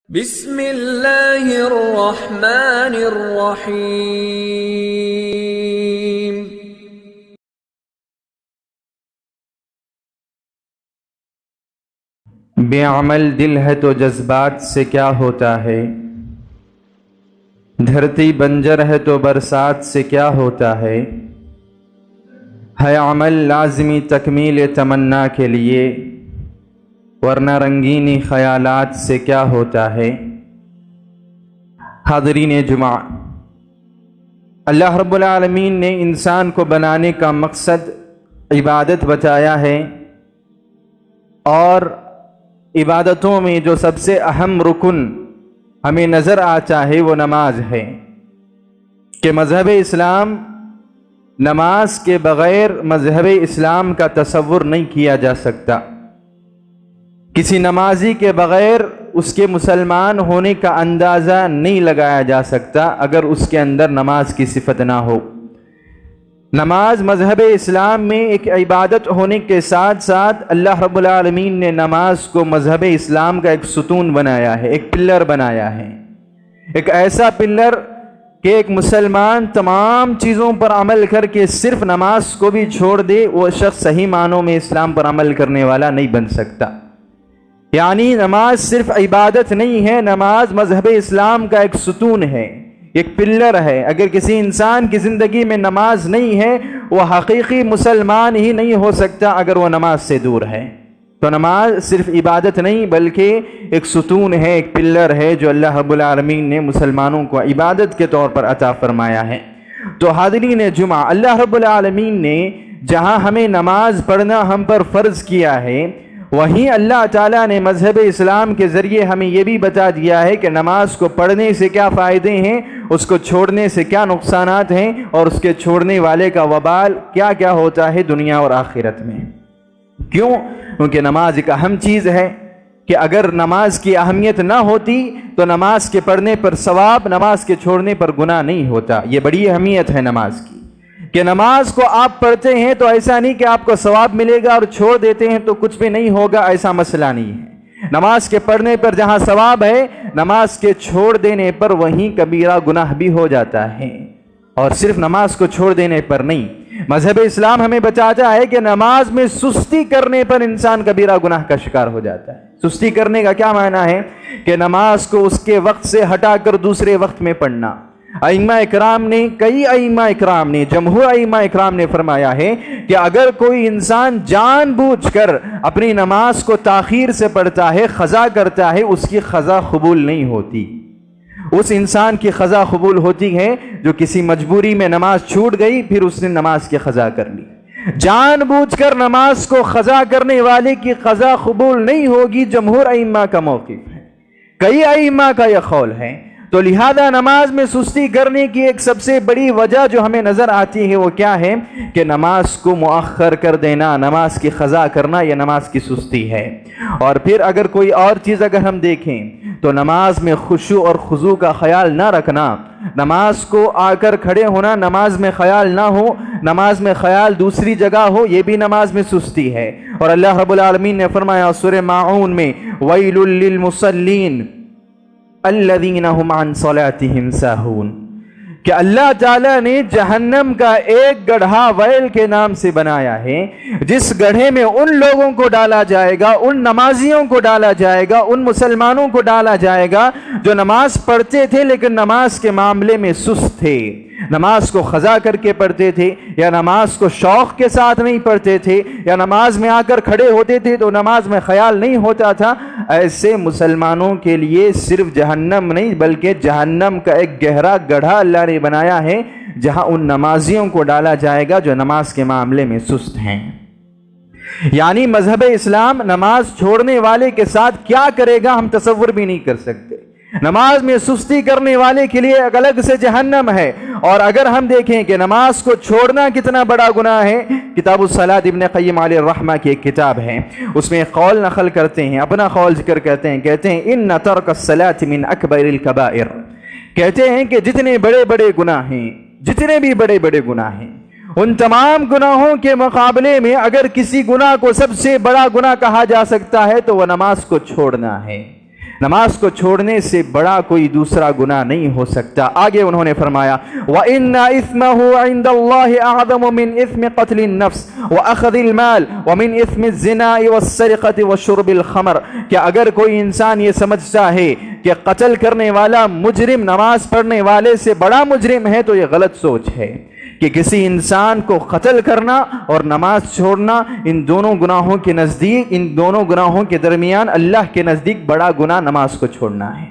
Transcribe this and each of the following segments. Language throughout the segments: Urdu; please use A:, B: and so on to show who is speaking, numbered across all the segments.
A: بسم اللہ الرحمن الرحیم۔
B: بے عمل دل ہے تو جذبات سے کیا ہوتا ہے، دھرتی بنجر ہے تو برسات سے کیا ہوتا ہے عمل لازمی تکمیل تمنا کے لیے، ورنہ رنگینی خیالات سے کیا ہوتا ہے۔ حاضرین جمعہ، اللہ رب العالمین نے انسان کو بنانے کا مقصد عبادت بتایا ہے، اور عبادتوں میں جو سب سے اہم رکن ہمیں نظر آتا ہے وہ نماز ہے، کہ مذہب اسلام نماز کے بغیر مذہب اسلام کا تصور نہیں کیا جا سکتا۔ کسی نمازی کے بغیر اس کے مسلمان ہونے کا اندازہ نہیں لگایا جا سکتا اگر اس کے اندر نماز کی صفت نہ ہو۔ نماز مذہب اسلام میں ایک عبادت ہونے کے ساتھ ساتھ اللہ رب العالمین نے نماز کو مذہب اسلام کا ایک ستون بنایا ہے، ایک پلر بنایا ہے، ایک ایسا پلر کہ ایک مسلمان تمام چیزوں پر عمل کر کے صرف نماز کو بھی چھوڑ دے، وہ شخص صحیح معنوں میں اسلام پر عمل کرنے والا نہیں بن سکتا۔ یعنی نماز صرف عبادت نہیں ہے، نماز مذہب اسلام کا ایک ستون ہے، ایک پلر ہے۔ اگر کسی انسان کی زندگی میں نماز نہیں ہے، وہ حقیقی مسلمان ہی نہیں ہو سکتا اگر وہ نماز سے دور ہے۔ تو نماز صرف عبادت نہیں بلکہ ایک ستون ہے، ایک پلر ہے جو اللہ رب العالمین نے مسلمانوں کو عبادت کے طور پر عطا فرمایا ہے۔ تو حاضرین جمعہ، اللہ رب العالمین نے جہاں ہمیں نماز پڑھنا ہم پر فرض کیا ہے، وہیں اللہ تعالیٰ نے مذہب اسلام کے ذریعے ہمیں یہ بھی بتا دیا ہے کہ نماز کو پڑھنے سے کیا فائدے ہیں، اس کو چھوڑنے سے کیا نقصانات ہیں، اور اس کے چھوڑنے والے کا وبال کیا کیا ہوتا ہے دنیا اور آخرت میں۔ کیوں؟ کیونکہ نماز ایک اہم چیز ہے کہ اگر نماز کی اہمیت نہ ہوتی تو نماز کے پڑھنے پر ثواب، نماز کے چھوڑنے پر گناہ نہیں ہوتا۔ یہ بڑی اہمیت ہے نماز کی، کہ نماز کو آپ پڑھتے ہیں تو ایسا نہیں کہ آپ کو ثواب ملے گا اور چھوڑ دیتے ہیں تو کچھ بھی نہیں ہوگا، ایسا مسئلہ نہیں ہے۔ نماز کے پڑھنے پر جہاں ثواب ہے، نماز کے چھوڑ دینے پر وہیں کبیرہ گناہ بھی ہو جاتا ہے، اور صرف نماز کو چھوڑ دینے پر نہیں۔ مذہب اسلام ہمیں بتاتا ہے کہ نماز میں سستی کرنے پر انسان کبیرہ گناہ کا شکار ہو جاتا ہے۔ سستی کرنے کا کیا معنی ہے؟ کہ نماز کو اس کے وقت سے ہٹا کر دوسرے وقت میں پڑھنا۔ ائمہ اکرام نے، کئی ائمہ اکرام نے، جمہور ائمہ اکرام نے فرمایا ہے کہ اگر کوئی انسان جان بوجھ کر اپنی نماز کو تاخیر سے پڑھتا ہے، قضا کرتا ہے، اس کی قضا قبول نہیں ہوتی۔ اس انسان کی قضا قبول ہوتی ہے جو کسی مجبوری میں نماز چھوٹ گئی، پھر اس نے نماز کی قضا کر لی۔ جان بوجھ کر نماز کو قضا کرنے والے کی قضا قبول نہیں ہوگی، جمہور ائمہ کا موقف ہے، کئی ائمہ کا یہ قول ہے۔ تو لہذا نماز میں سستی کرنے کی ایک سب سے بڑی وجہ جو ہمیں نظر آتی ہے وہ کیا ہے؟ کہ نماز کو مؤخر کر دینا، نماز کی قضا کرنا، یہ نماز کی سستی ہے۔ اور پھر اگر کوئی اور چیز اگر ہم دیکھیں تو نماز میں خشوع اور خضوع کا خیال نہ رکھنا، نماز کو آ کر کھڑے ہونا، نماز میں خیال نہ ہو، نماز میں خیال دوسری جگہ ہو، یہ بھی نماز میں سستی ہے۔ اور اللہ رب العالمین نے فرمایا سورہ ماعون میں، وَيْلٌ لِّلْمُصَلِّينَ الذین هم عن صلاتهم ساہون، کہ اللہ تعالیٰ نے جہنم کا ایک گڑھا ویل کے نام سے بنایا ہے، جس گڑھے میں ان لوگوں کو ڈالا جائے گا، ان نمازیوں کو ڈالا جائے گا، ان مسلمانوں کو ڈالا جائے گا جو نماز پڑھتے تھے لیکن نماز کے معاملے میں سست تھے، نماز کو قضا کر کے پڑھتے تھے، یا نماز کو شوق کے ساتھ نہیں پڑھتے تھے، یا نماز میں آ کر کھڑے ہوتے تھے تو نماز میں خیال نہیں ہوتا تھا۔ ایسے مسلمانوں کے لیے صرف جہنم نہیں بلکہ جہنم کا ایک گہرا گڑھا اللہ نے بنایا ہے، جہاں ان نمازیوں کو ڈالا جائے گا جو نماز کے معاملے میں سست ہیں۔ یعنی مذہب اسلام نماز چھوڑنے والے کے ساتھ کیا کرے گا ہم تصور بھی نہیں کر سکتے۔ نماز میں سستی کرنے والے کے لیے ایک الگ سے جہنم ہے۔ اور اگر ہم دیکھیں کہ نماز کو چھوڑنا کتنا بڑا گناہ ہے، کتاب الصلاۃ ابن قیم علیہ الرحمہ کی ایک کتاب ہے، اس میں ایک قول نقل کرتے ہیں، اپنا قول ذکر کرتے ہیں، کہتے ہیں ان ترک الصلاۃ من اکبر الکبائر، کہتے ہیں کہ جتنے بڑے بڑے گناہ ہیں، جتنے بھی بڑے بڑے گناہ ہیں، ان تمام گناہوں کے مقابلے میں اگر کسی گناہ کو سب سے بڑا گناہ کہا جا سکتا ہے تو وہ نماز کو چھوڑنا ہے۔ نماز کو چھوڑنے سے بڑا کوئی دوسرا گناہ نہیں ہو سکتا۔ آگے انہوں نے فرمایا وَإِنَّ إِثْمَهُ عِنْدَ اللَّهِ أَعْظَمُ مِنْ إِثْمِ قَتْلِ النَّفْسِ وَأَخْذِ الْمَالِ وَمِنْ إِثْمِ الزِّنَاءِ وَالسَّرِقَةِ وَشُرْبِ الْخَمْرِ، کہ اگر کوئی انسان یہ سمجھتا ہے کہ قتل کرنے والا مجرم نماز پڑھنے والے سے بڑا مجرم ہے تو یہ غلط سوچ ہے، کہ کسی انسان کو قتل کرنا اور نماز چھوڑنا ان دونوں گناہوں کے نزدیک، ان دونوں گناہوں کے درمیان اللہ کے نزدیک بڑا گناہ نماز کو چھوڑنا ہے۔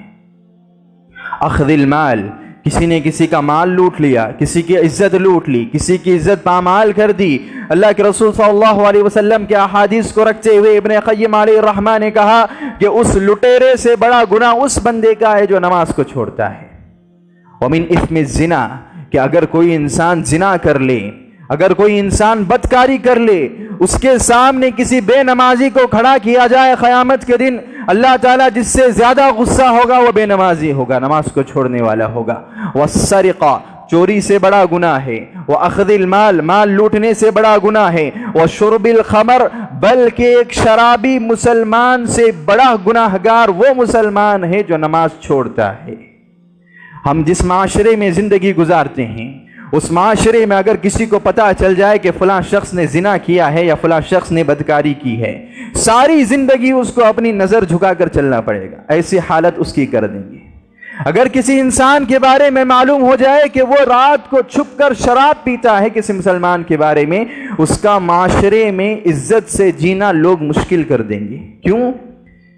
B: اخذ المال، کسی نے کسی کا مال لوٹ لیا، کسی کی عزت لوٹ لی، کسی کی عزت پامال کر دی۔ اللہ کے رسول صلی اللہ علیہ وسلم کے احادیث کو رکھتے ہوئے ابن قیم علیہ الرحمہ نے کہا کہ اس لٹیرے سے بڑا گناہ اس بندے کا ہے جو نماز کو چھوڑتا ہے۔ ومن اثم الزنا، کہ اگر کوئی انسان زنا کر لے، اگر کوئی انسان بدکاری کر لے، اس کے سامنے کسی بے نمازی کو کھڑا کیا جائے قیامت کے دن، اللہ تعالیٰ جس سے زیادہ غصہ ہوگا وہ بے نمازی ہوگا، نماز کو چھوڑنے والا ہوگا۔ والسرقہ، چوری سے بڑا گناہ ہے۔ وَأَخْذِ الْمَالِ، مال لوٹنے سے بڑا گناہ ہے۔ وَشُرْبِ الْخَمْرِ، بلکہ ایک شرابی مسلمان سے بڑا گناہگار وہ مسلمان ہے جو نماز چھوڑتا ہے۔ ہم جس معاشرے میں زندگی گزارتے ہیں، اس معاشرے میں اگر کسی کو پتہ چل جائے کہ فلاں شخص نے زنا کیا ہے یا فلاں شخص نے بدکاری کی ہے، ساری زندگی اس کو اپنی نظر جھکا کر چلنا پڑے گا، ایسی حالت اس کی کر دیں گے۔ اگر کسی انسان کے بارے میں معلوم ہو جائے کہ وہ رات کو چھپ کر شراب پیتا ہے کسی مسلمان کے بارے میں، اس کا معاشرے میں عزت سے جینا لوگ مشکل کر دیں گے۔ کیوں؟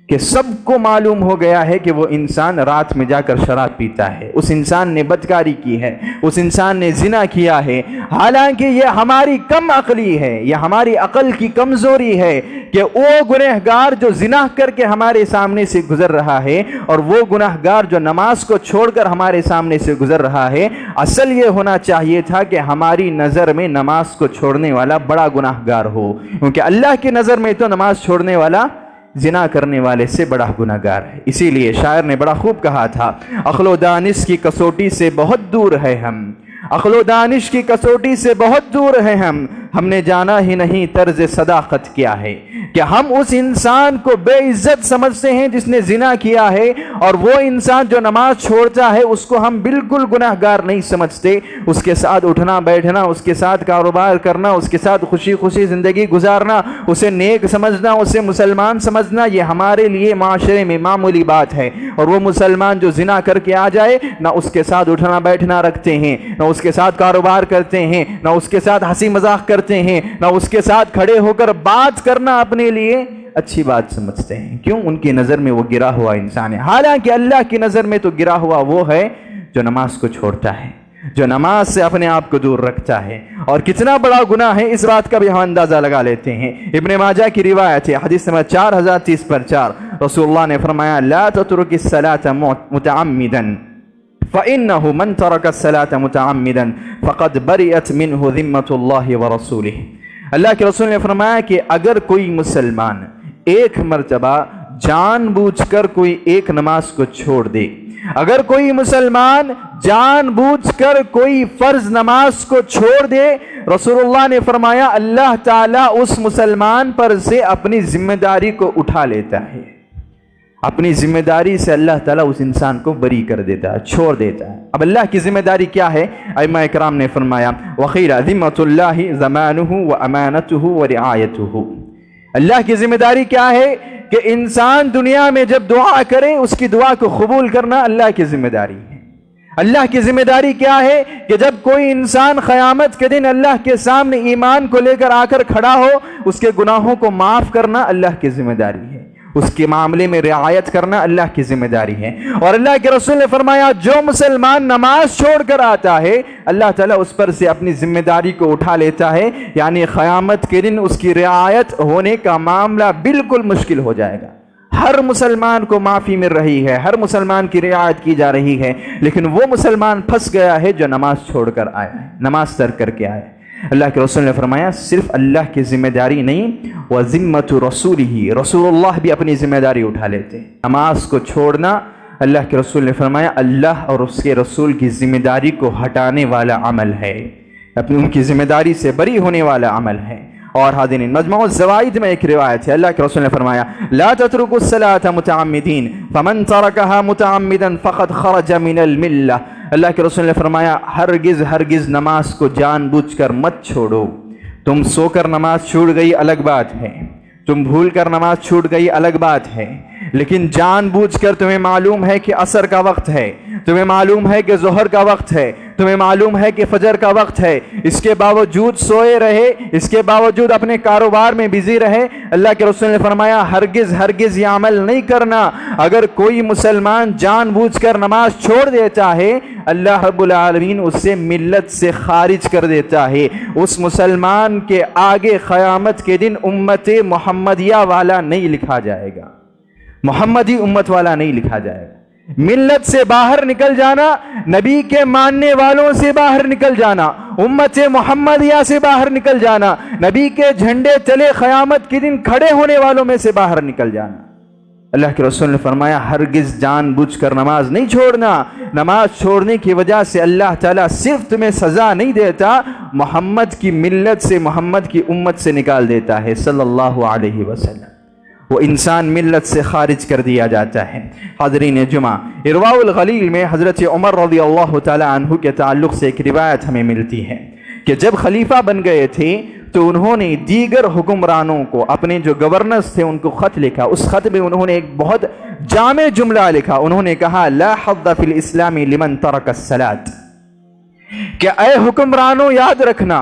B: کہ سب کو معلوم ہو گیا ہے کہ وہ انسان رات میں جا کر شراب پیتا ہے، اس انسان نے بدکاری کی ہے، اس انسان نے زنا کیا ہے۔ حالانکہ یہ ہماری کم عقلی ہے، یہ ہماری عقل کی کمزوری ہے کہ وہ گنہگار جو زنا کر کے ہمارے سامنے سے گزر رہا ہے اور وہ گنہگار جو نماز کو چھوڑ کر ہمارے سامنے سے گزر رہا ہے، اصل یہ ہونا چاہیے تھا کہ ہماری نظر میں نماز کو چھوڑنے والا بڑا گنہگار ہو، کیونکہ اللہ کی نظر میں تو نماز چھوڑنے والا زنا کرنے والے سے بڑا گنہگار ہے۔ اسی لیے شاعر نے بڑا خوب کہا تھا، عقل و دانش کی کسوٹی سے بہت دور ہے ہم، عقل و دانش کی کسوٹی سے بہت دور ہے ہم نے جانا ہی نہیں طرز صداقت کیا ہے، کہ ہم اس انسان کو بے عزت سمجھتے ہیں جس نے زنا کیا ہے، اور وہ انسان جو نماز چھوڑتا ہے اس کو ہم بالکل گناہگار نہیں سمجھتے۔ اس کے ساتھ اٹھنا بیٹھنا، اس کے ساتھ کاروبار کرنا، اس کے ساتھ خوشی خوشی زندگی گزارنا، اسے نیک سمجھنا، اسے مسلمان سمجھنا، یہ ہمارے لیے معاشرے میں معمولی بات ہے۔ اور وہ مسلمان جو زنا کر کے آ جائے، نہ اس کے ساتھ اٹھنا بیٹھنا رکھتے ہیں، نہ اس کے ساتھ کاروبار کرتے ہیں، نہ اس کے ساتھ ہنسی مذاق کرتے ہیں، نہ اس کے ساتھ کھڑے ہو کر بات کرنا اپنے لیے اچھی بات سمجھتے ہیں۔ کیوں؟ ان کی نظر میں وہ گرا ہوا انسان ہے، حالانکہ اللہ کی نظر میں تو گرا ہوا وہ ہے جو نماز کو چھوڑتا ہے، جو نماز سے اپنے آپ کو دور رکھتا ہے۔ اور کتنا بڑا گناہ ہے اس بات کا بھی ہم اندازہ لگا لیتے ہیں۔ ابن ماجہ کی روایت ہے، حدیث نمبر 4030/4، رسول اللہ نے فرمایا لا تترک الصلاة متعمدا فإنه من ترك الصلاة متعمدا فقد برئت منه ذمة الله ورسوله۔ اللہ کے رسول نے فرمایا کہ اگر کوئی مسلمان ایک مرتبہ جان بوجھ کر کوئی ایک نماز کو چھوڑ دے، اگر کوئی مسلمان جان بوجھ کر کوئی فرض نماز کو چھوڑ دے، رسول اللہ نے فرمایا اللہ تعالیٰ اس مسلمان پر سے اپنی ذمہ داری کو اٹھا لیتا ہے، اپنی ذمہ داری سے اللہ تعالیٰ اس انسان کو بری کر دیتا ہے، چھوڑ دیتا ہے۔ اب اللہ کی ذمہ داری کیا ہے؟ ائمہ اکرام نے فرمایا وَقِيلَ ذِمَّةُ اللَّهِ زَمَانُهُ وَأَمَانَتُهُ وَرِعَایَتُهُ۔ اللہ کی ذمہ داری کیا ہے؟ کہ انسان دنیا میں جب دعا کرے اس کی دعا کو قبول کرنا اللہ کی ذمہ داری ہے۔ اللہ کی ذمہ داری کیا ہے؟ کہ جب کوئی انسان قیامت کے دن اللہ کے سامنے ایمان کو لے کر آ کر کھڑا ہو، اس کے گناہوں کو معاف کرنا اللہ کی ذمہ داری ہے، اس کے معاملے میں رعایت کرنا اللہ کی ذمہ داری ہے۔ اور اللہ کے رسول نے فرمایا جو مسلمان نماز چھوڑ کر آتا ہے اللہ تعالیٰ اس پر سے اپنی ذمہ داری کو اٹھا لیتا ہے، یعنی قیامت کے دن اس کی رعایت ہونے کا معاملہ بالکل مشکل ہو جائے گا۔ ہر مسلمان کو معافی مل رہی ہے، ہر مسلمان کی رعایت کی جا رہی ہے، لیکن وہ مسلمان پھنس گیا ہے جو نماز چھوڑ کر آیا ہے، نماز ترک کر کے آیا ہے۔ اللہ کے رسول نے فرمایا صرف اللہ کی ذمہ داری نہیں، وَذِمَّةُ رَسُولِهِ، رسول اللہ بھی اپنی ذمہ داری اٹھا لیتے ہیں۔ نماز کو چھوڑنا اللہ کے رسول نے فرمایا اللہ اور اس کے رسول کی ذمہ داری کو ہٹانے والا عمل ہے، اپنی ان کی ذمہ داری سے بری ہونے والا عمل ہے۔ اور حاضرین مجموع الزوائد میں ایک روایت ہے، اللہ کے رسول نے فرمایا لا تترکوا الصلاة متعمدین فمن ترکها متعمدا فقد خرج من الملہ۔ اللہ کے رسول نے فرمایا ہرگز نماز کو جان بوجھ کر مت چھوڑو۔ تم سو کر نماز چھوٹ گئی الگ بات ہے، تم بھول کر نماز چھوٹ گئی الگ بات ہے، لیکن جان بوجھ کر تمہیں معلوم ہے کہ عصر کا وقت ہے، تمہیں معلوم ہے کہ ظہر کا وقت ہے، تمہیں معلوم ہے کہ فجر کا وقت ہے، اس کے باوجود سوئے رہے، اس کے باوجود اپنے کاروبار میں بزی رہے۔ اللہ کے رسول نے فرمایا ہرگز یہ عمل نہیں کرنا۔ اگر کوئی مسلمان جان بوجھ کر نماز چھوڑ دیتا ہے، اللہ رب العالمین اسے ملت سے خارج کر دیتا ہے۔ اس مسلمان کے آگے قیامت کے دن امت محمدیہ والا نہیں لکھا جائے گا، محمدی امت والا نہیں لکھا جائے گا۔ ملت سے باہر نکل جانا، نبی کے ماننے والوں سے باہر نکل جانا، امت محمدیہ سے باہر نکل جانا، نبی کے جھنڈے تلے قیامت کے دن کھڑے ہونے والوں میں سے باہر نکل جانا۔ اللہ کے رسول نے فرمایا ہرگز جان بوجھ کر نماز نہیں چھوڑنا۔ نماز چھوڑنے کی وجہ سے اللہ تعالیٰ صرف تمہیں سزا نہیں دیتا، محمد کی ملت سے، محمد کی امت سے نکال دیتا ہے صلی اللہ علیہ وسلم۔ وہ انسان ملت سے خارج کر دیا جاتا ہے۔ حاضرین جمعہ، ارواء الغلیل میں حضرت عمر رضی اللہ تعالی عنہ کے تعلق سے ایک روایت ہمیں ملتی ہے کہ جب خلیفہ بن گئے تھے تو انہوں نے دیگر حکمرانوں کو، اپنے جو گورنرز تھے ان کو خط لکھا۔ اس خط میں انہوں نے ایک بہت جامع جملہ لکھا، انہوں نے کہا لا حظ فی الاسلام لمن ترک الصلاۃ، کہ اے حکمرانوں یاد رکھنا،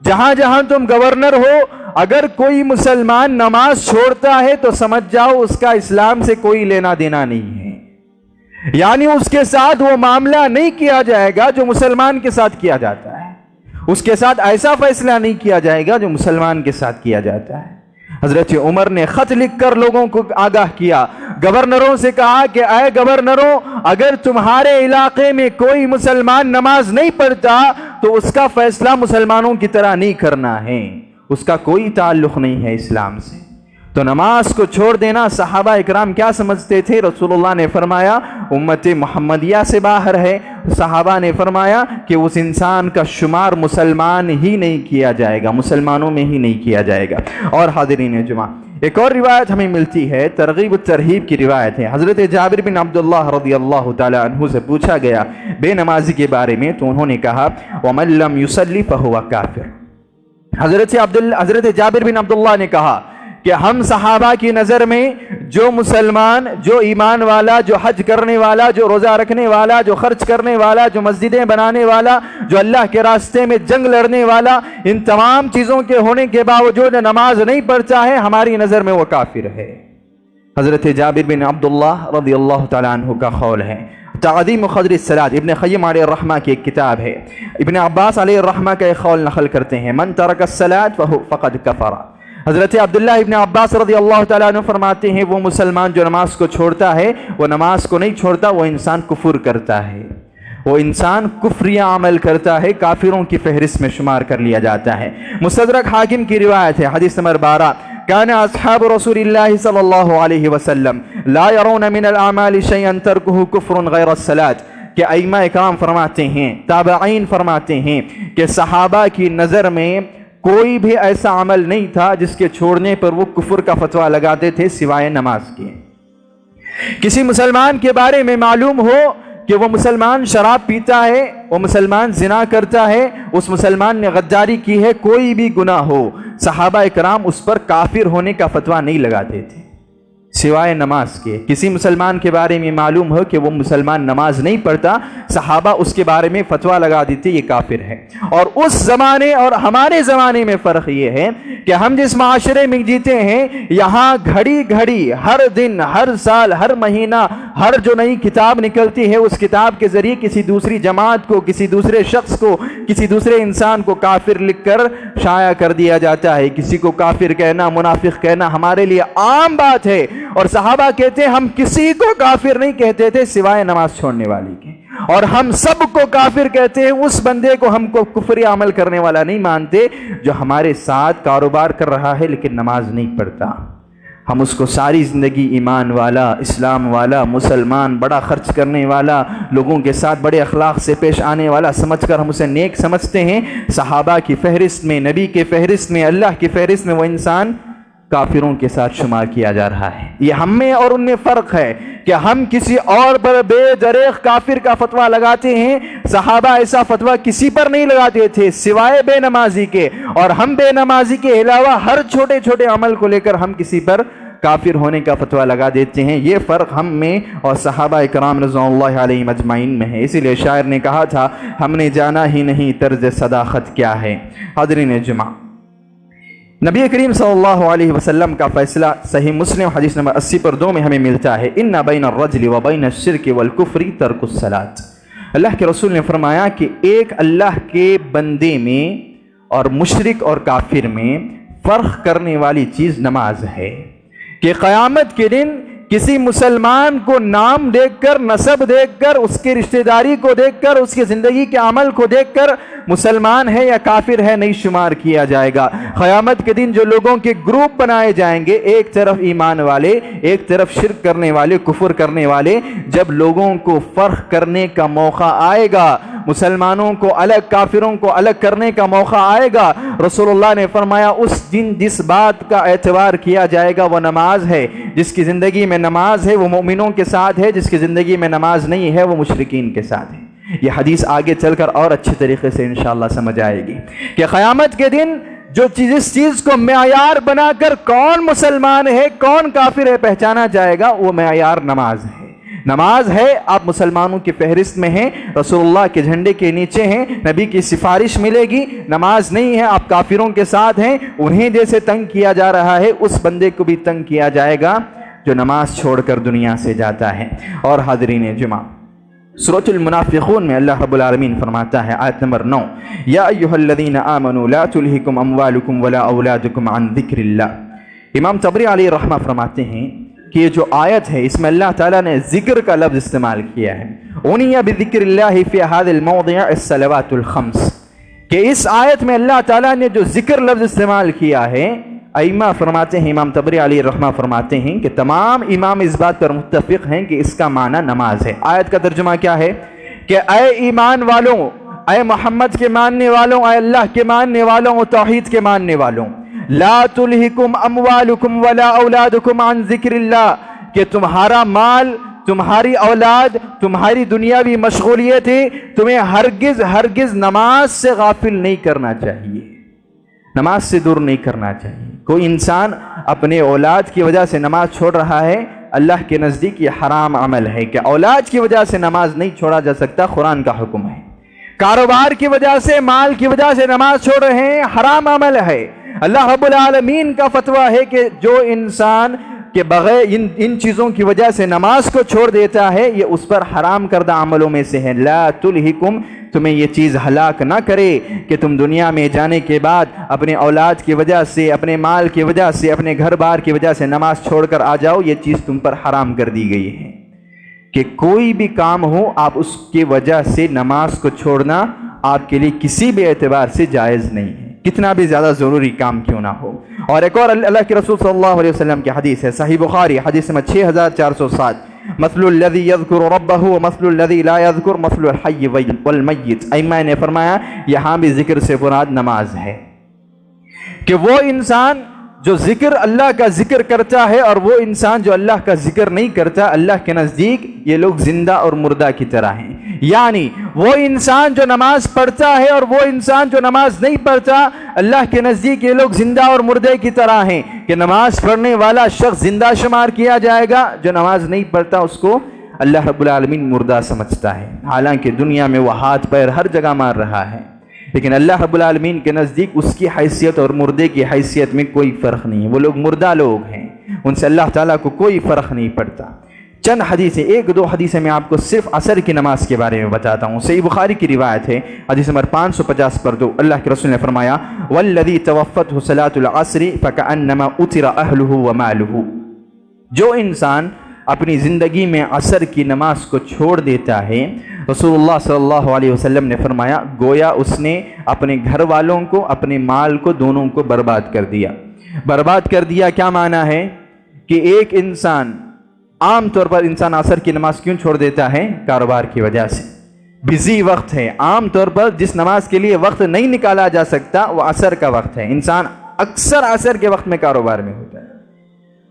B: جہاں جہاں تم گورنر ہو، اگر کوئی مسلمان نماز چھوڑتا ہے تو سمجھ جاؤ اس کا اسلام سے کوئی لینا دینا نہیں ہے، یعنی اس کے ساتھ وہ معاملہ نہیں کیا جائے گا جو مسلمان کے ساتھ کیا جاتا ہے، اس کے ساتھ ایسا فیصلہ نہیں کیا جائے گا جو مسلمان کے ساتھ کیا جاتا ہے۔ حضرت عمر نے خط لکھ کر لوگوں کو آگاہ کیا، گورنروں سے کہا کہ اے گورنروں، اگر تمہارے علاقے میں کوئی مسلمان نماز نہیں پڑھتا تو اس کا فیصلہ مسلمانوں کی طرح نہیں کرنا ہے، اس کا کوئی تعلق نہیں ہے اسلام سے۔ تو نماز کو چھوڑ دینا صحابہ اکرام کیا سمجھتے تھے؟ رسول اللہ نے فرمایا امت محمدیہ سے باہر ہے۔ صحابہ نے فرمایا کہ اس انسان کا شمار مسلمان ہی نہیں کیا جائے گا، مسلمانوں میں ہی نہیں کیا جائے گا۔ اور حاضرین جمعہ، ایک اور روایت ہمیں ملتی ہے، ترغیب الترہیب کی روایت ہے۔ حضرت جابر بن عبداللہ رضی اللہ تعالی عنہ سے پوچھا گیا بے نمازی کے بارے میں، تو انہوں نے کہا وَمَن لَّمْ يُصَلِّ فَهُوَ كَافِرٌ۔ حضرت جابر بن عبداللہ نے کہا کہ ہم صحابہ کی نظر میں جو مسلمان، جو ایمان والا، جو حج کرنے والا، جو روزہ رکھنے والا، جو خرچ کرنے والا، جو مسجدیں بنانے والا، جو اللہ کے راستے میں جنگ لڑنے والا، ان تمام چیزوں کے ہونے کے باوجود نماز نہیں پڑھتا ہے، ہماری نظر میں وہ کافر ہے۔ حضرت جابر بن عبداللہ رضی اللہ تعالیٰ عنہ کا قول ہے۔ تعظیم قدر الصلاۃ ابن قیم علیہ الرحمہ کی ایک کتاب ہے، ابن عباس علیہ الرحمہ کا ایک قول نقل کرتے ہیں من ترک الصلاۃ فقد کفر۔ حضرت عبداللہ ابن عباس رضی اللہ تعالیٰ عنہ فرماتے ہیں وہ مسلمان جو نماز کو چھوڑتا ہے، وہ نماز کو نہیں چھوڑتا، وہ انسان کفر کرتا ہے، وہ انسان کفریہ عمل کرتا ہے، کافروں کی فہرست میں شمار کر لیا جاتا ہے۔ مستدرک حاکم کی روایت ہے، حدیث نمبر 12، كان اصحاب رسول اللہ صلی اللہ علیہ وسلم لا يرون من الاعمال شيئا تركه كفر غیر الصلاۃ، کہ ائمہ اکرام فرماتے ہیں، تابعین فرماتے ہیں کہ صحابہ کی نظر میں کوئی بھی ایسا عمل نہیں تھا جس کے چھوڑنے پر وہ کفر کا فتویٰ لگاتے تھے سوائے نماز کے۔ کسی مسلمان کے بارے میں معلوم ہو کہ وہ مسلمان شراب پیتا ہے، وہ مسلمان زنا کرتا ہے، اس مسلمان نے غداری کی ہے، کوئی بھی گناہ ہو، صحابہ اکرام اس پر کافر ہونے کا فتویٰ نہیں لگاتے تھے سوائے نماز کے۔ کسی مسلمان کے بارے میں معلوم ہو کہ وہ مسلمان نماز نہیں پڑھتا، صحابہ اس کے بارے میں فتویٰ لگا دیتے یہ کافر ہے۔ اور اس زمانے اور ہمارے زمانے میں فرق یہ ہے کہ ہم جس معاشرے میں جیتے ہیں، یہاں گھڑی گھڑی، ہر دن، ہر سال، ہر مہینہ، ہر جو نئی کتاب نکلتی ہے اس کتاب کے ذریعے کسی دوسری جماعت کو، کسی دوسرے شخص کو، کسی دوسرے انسان کو کافر لکھ کر شائع کر دیا جاتا ہے۔ کسی کو کافر کہنا، منافق کہنا ہمارے لیے عام بات ہے، اور صحابہ کہتے ہیں ہم کسی کو کافر نہیں کہتے تھے سوائے نماز چھوڑنے والی کے، اور ہم سب کو کافر کہتے ہیں اس بندے کو ہم کو کفری عمل کرنے والا نہیں مانتے جو ہمارے ساتھ کاروبار کر رہا ہے لیکن نماز نہیں پڑھتا۔ ہم اس کو ساری زندگی ایمان والا، اسلام والا، مسلمان، بڑا خرچ کرنے والا، لوگوں کے ساتھ بڑے اخلاق سے پیش آنے والا سمجھ کر ہم اسے نیک سمجھتے ہیں، صحابہ کی فہرست میں، نبی کے فہرست میں، اللہ کی فہرست میں وہ انسان کافروں کے ساتھ شمار کیا جا رہا ہے۔ یہ ہم میں اور ان میں فرق ہے کہ ہم کسی اور پر بے دریغ کافر کا فتویٰ لگاتے ہیں، صحابہ ایسا فتویٰ کسی پر نہیں لگاتے تھے سوائے بے نمازی کے، اور ہم بے نمازی کے علاوہ ہر چھوٹے چھوٹے عمل کو لے کر ہم کسی پر کافر ہونے کا فتویٰ لگا دیتے ہیں۔ یہ فرق ہم میں اور صحابہ اکرام رضوان اللہ علیہم اجمعین میں ہے۔ اسی لیے شاعر نے کہا تھا، ہم نے جانا ہی نہیں طرز صداقت کیا ہے۔ حاضرین جمعہ، نبی کریم صلی اللہ علیہ وسلم کا فیصلہ صحیح مسلم حدیث نمبر 80/2 میں ہمیں ملتا ہے، ان بین الرجل و بین الشرک والکفر ترک الصلاۃ۔ اللہ کے رسول نے فرمایا کہ ایک اللہ کے بندے میں اور مشرک اور کافر میں فرق کرنے والی چیز نماز ہے، کہ قیامت کے دن کسی مسلمان کو نام دیکھ کر، نسب دیکھ کر، اس کی رشتہ داری کو دیکھ کر، اس کی زندگی کے عمل کو دیکھ کر مسلمان ہے یا کافر ہے نہیں شمار کیا جائے گا۔ قیامت کے دن جو لوگوں کے گروپ بنائے جائیں گے، ایک طرف ایمان والے، ایک طرف شرک کرنے والے، کفر کرنے والے، جب لوگوں کو فرق کرنے کا موقع آئے گا، مسلمانوں کو الگ، کافروں کو الگ کرنے کا موقع آئے گا، رسول اللہ نے فرمایا اس دن جس بات کا اعتبار کیا جائے گا وہ نماز ہے۔ جس کی زندگی میں نماز ہے وہ مومنوں کے ساتھ ہے، جس کی زندگی میں نماز نہیں ہے وہ مشرکین کے ساتھ ہے۔ یہ حدیث آگے چل کر اور اچھی طریقے سے انشاءاللہ سمجھ آئے گی کہ قیامت کے دن جو چیز، اس چیز کو معیار بنا کر کون مسلمان ہے کون کافر ہے پہچانا جائے گا، وہ معیار نماز ہے۔ نماز ہے، آپ مسلمانوں کی فہرست میں ہیں، رسول اللہ کے جھنڈے کے نیچے ہیں، نبی کی سفارش ملے گی۔ نماز نہیں ہے، آپ کافروں کے ساتھ ہیں، انہیں جیسے تنگ کیا جا رہا ہے اس بندے کو بھی تنگ کیا جائے گا جو نماز چھوڑ کر دنیا سے جاتا ہے۔ اور حاضرین جمعہ، سورۃ المنافقون میں اللہ رب العالمین فرماتا ہے، آیت نمبر 9، یا ایھا الذین آمنوا لا تلہکم اموالکم ولا اولادکم عن ذکر اللہ۔ امام طبری علیہ رحمہ فرماتے ہیں کہ یہ جو آیت ہے اس میں اللہ تعالیٰ نے ذکر کا لفظ استعمال کیا ہے، عنی بذکر اللہ فی ھذا الموضع الصلوات الخمس، کہ اس آیت میں اللہ تعالیٰ نے جو ذکر لفظ استعمال کیا ہے، ائمہ فرماتے ہیں، امام طبری علیہ رحمہ فرماتے ہیں کہ تمام امام اس بات پر متفق ہیں کہ اس کا معنی نماز ہے۔ آیت کا ترجمہ کیا ہے کہ اے ایمان والوں، اے محمد کے ماننے والوں، اے اللہ کے ماننے والوں اور توحید کے ماننے والوں، لا تلہکم اموالکم ولا اولادکم عن ذکر اللہ، کہ تمہارا مال، تمہاری اولاد، تمہاری دنیاوی مشغولیتیں تمہیں ہرگز نماز سے غافل نہیں کرنا چاہیے، نماز سے دور نہیں کرنا چاہیے۔ کوئی انسان اپنے اولاد کی وجہ سے نماز چھوڑ رہا ہے، اللہ کے نزدیک یہ حرام عمل ہے کہ اولاد کی وجہ سے نماز نہیں چھوڑا جا سکتا، قرآن کا حکم ہے۔ کاروبار کی وجہ سے، مال کی وجہ سے نماز چھوڑ رہے ہیں، حرام عمل ہے۔ اللہ رب العالمین کا فتویٰ ہے کہ جو انسان کے بغیر ان چیزوں کی وجہ سے نماز کو چھوڑ دیتا ہے، یہ اس پر حرام کردہ عملوں میں سے ہے۔ لا تلہکم، تمہیں یہ چیز ہلاک نہ کرے کہ تم دنیا میں جانے کے بعد اپنے اولاد کی وجہ سے، اپنے مال کی وجہ سے، اپنے گھر بار کی وجہ سے نماز چھوڑ کر آ جاؤ، یہ چیز تم پر حرام کر دی گئی ہے کہ کوئی بھی کام ہو آپ اس کی وجہ سے نماز کو چھوڑنا آپ کے لیے کسی بھی اعتبار سے جائز نہیں ہے، کتنا بھی زیادہ ضروری کام کیوں نہ ہو۔ اور ایک اور اللہ کے رسول صلی اللہ علیہ وسلم کی حدیث ہے، صحیح بخاری حدیث نمبر 6407، مثل الذی یذکر ربہ ومثل الذی لا یذکر مثل الحی والمیت۔ ائمہ نے فرمایا یہاں بھی ذکر سے مراد نماز ہے، کہ وہ انسان جو ذکر، اللہ کا ذکر کرتا ہے، اور وہ انسان جو اللہ کا ذکر نہیں کرتا، اللہ کے نزدیک یہ لوگ زندہ اور مردہ کی طرح ہیں۔ یعنی وہ انسان جو نماز پڑھتا ہے اور وہ انسان جو نماز نہیں پڑھتا، اللہ کے نزدیک یہ لوگ زندہ اور مردے کی طرح ہیں، کہ نماز پڑھنے والا شخص زندہ شمار کیا جائے گا، جو نماز نہیں پڑھتا اس کو اللہ رب العالمین مردہ سمجھتا ہے، حالانکہ دنیا میں وہ ہاتھ پیر ہر جگہ مار رہا ہے، لیکن اللہ رب العالمین کے نزدیک اس کی حیثیت اور مردے کی حیثیت میں کوئی فرق نہیں ہے، وہ لوگ مردہ لوگ ہیں، ان سے اللہ تعالیٰ کو کوئی فرق نہیں پڑتا۔ چند حدیثیں، ایک دو حدیثیں میں آپ کو صرف عصر کی نماز کے بارے میں بتاتا ہوں۔ صحیح بخاری کی روایت ہے، حدیث نمبر 550/2، اللہ کے رسول نے فرمایا، والذی توفته صلاۃ العصر فکأنما اطر اہلہ ومالہ، جو انسان اپنی زندگی میں عصر کی نماز کو چھوڑ دیتا ہے، رسول اللہ صلی اللہ علیہ وسلم نے فرمایا گویا اس نے اپنے گھر والوں کو، اپنے مال کو، دونوں کو برباد کر دیا۔ برباد کر دیا کیا معنی ہے؟ کہ ایک انسان عام طور پر انسان عصر کی نماز کیوں چھوڑ دیتا ہے؟ کاروبار کی وجہ سے، بزی وقت ہے۔ عام طور پر جس نماز کے لیے وقت نہیں نکالا جا سکتا وہ عصر کا وقت ہے۔ انسان اکثر عصر کے وقت میں کاروبار میں ہوتا ہے،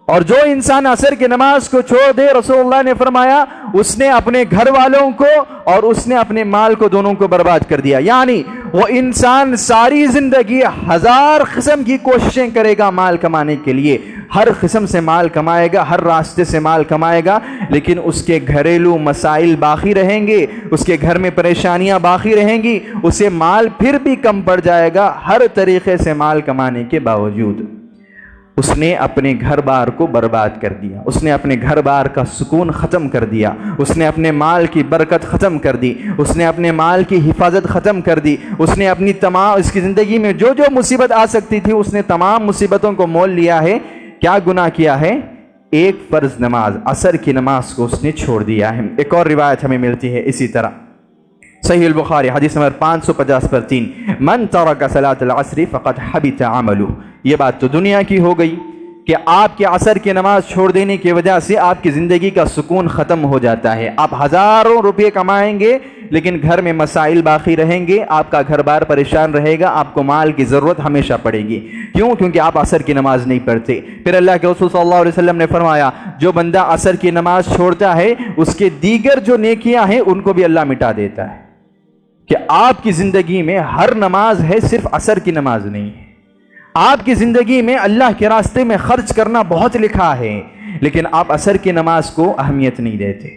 B: اور جو انسان عصر کی نماز کو چھوڑ دے، رسول اللہ نے فرمایا اس نے اپنے گھر والوں کو اور اس نے اپنے مال کو دونوں کو برباد کر دیا۔ یعنی وہ انسان ساری زندگی 1000 قسم کی کوششیں کرے گا مال کمانے کے لیے، ہر قسم سے مال کمائے گا، ہر راستے سے مال کمائے گا، لیکن اس کے گھریلو مسائل باقی رہیں گے، اس کے گھر میں پریشانیاں باقی رہیں گی، اسے مال پھر بھی کم پڑ جائے گا ہر طریقے سے مال کمانے کے باوجود۔ اس نے اپنے گھر بار کو برباد کر دیا، اس نے اپنے گھر بار کا سکون ختم کر دیا، اس نے اپنے مال کی برکت ختم کر دی، اس نے اپنے مال کی حفاظت ختم کر دی، اس نے اپنی تمام اس کی زندگی میں جو جو مصیبت آ سکتی تھی اس نے تمام مصیبتوں کو مول لیا ہے۔ کیا گناہ کیا ہے؟ ایک فرض نماز عصر کی نماز کو اس نے چھوڑ دیا ہے۔ ایک اور روایت ہمیں ملتی ہے اسی طرح، صحیح البخاری حدیث نمبر 550/3، من ترک صلاۃ العصر فقد حبط عملہ۔ یہ بات تو دنیا کی ہو گئی کہ آپ کے عصر کی نماز چھوڑ دینے کی وجہ سے آپ کی زندگی کا سکون ختم ہو جاتا ہے۔ آپ ہزاروں روپے کمائیں گے لیکن گھر میں مسائل باقی رہیں گے، آپ کا گھر بار پریشان رہے گا، آپ کو مال کی ضرورت ہمیشہ پڑے گی۔ کیوں؟ کیونکہ آپ عصر کی نماز نہیں پڑھتے۔ پھر اللہ کے رسول صلی اللہ علیہ وسلم نے فرمایا جو بندہ عصر کی نماز چھوڑتا ہے اس کے دیگر جو نیکیاں ہیں ان کو بھی اللہ مٹا دیتا ہے۔ کہ آپ کی زندگی میں ہر نماز ہے، صرف عصر کی نماز نہیں ہے۔ آپ کی زندگی میں اللہ کے راستے میں خرچ کرنا بہت لکھا ہے، لیکن آپ عصر کی نماز کو اہمیت نہیں دیتے۔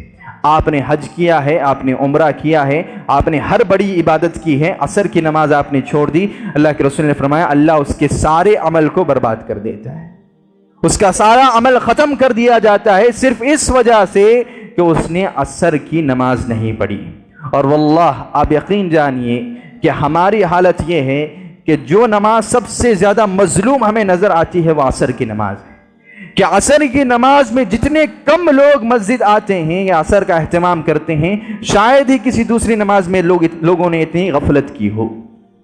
B: آپ نے حج کیا ہے، آپ نے عمرہ کیا ہے، آپ نے ہر بڑی عبادت کی ہے، عصر کی نماز آپ نے چھوڑ دی، اللہ کے رسول نے فرمایا اللہ اس کے سارے عمل کو برباد کر دیتا ہے، اس کا سارا عمل ختم کر دیا جاتا ہے، صرف اس وجہ سے کہ اس نے عصر کی نماز نہیں پڑھی۔ اور واللہ آپ یقین جانیے کہ ہماری حالت یہ ہے کہ جو نماز سب سے زیادہ مظلوم ہمیں نظر آتی ہے وہ عصر کی نماز ہے۔ کہ عصر کی نماز میں جتنے کم لوگ مسجد آتے ہیں یا عصر کا اہتمام کرتے ہیں، شاید ہی کسی دوسری نماز میں لوگوں نے اتنی غفلت کی ہو۔